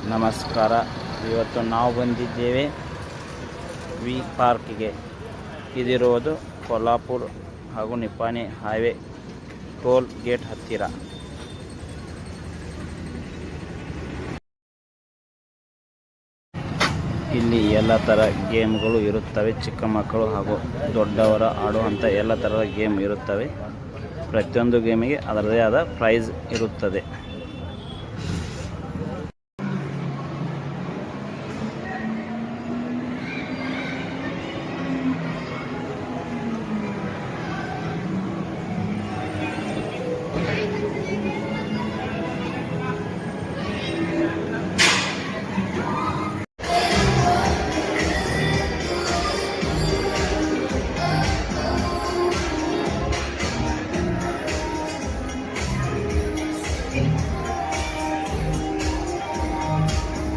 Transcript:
ನಮಸ್ಕಾರ. ಇವತ್ತು ನಾವು ಬಂದಿದ್ದೇವೆ ವಿ ಪಾರ್ಕ್ಗೆ. ಇದಿರುವುದು ಕೊಲ್ಹಾಪುರ ಹಾಗೂ ನಿಪ್ಪಾಣಿ ಹೈವೇ ಟೋಲ್ ಗೇಟ್ ಹತ್ತಿರ. ಇಲ್ಲಿ ಎಲ್ಲ ಥರ ಗೇಮ್ಗಳು ಇರುತ್ತವೆ. ಚಿಕ್ಕ ಮಕ್ಕಳು ಹಾಗೂ ದೊಡ್ಡವರ ಆಡುವಂಥ ಎಲ್ಲ ಥರದ ಗೇಮ್ ಇರುತ್ತವೆ. ಪ್ರತಿಯೊಂದು ಗೇಮಿಗೆ ಅದರದೇ ಆದ ಪ್ರೈಸ್ ಇರುತ್ತದೆ.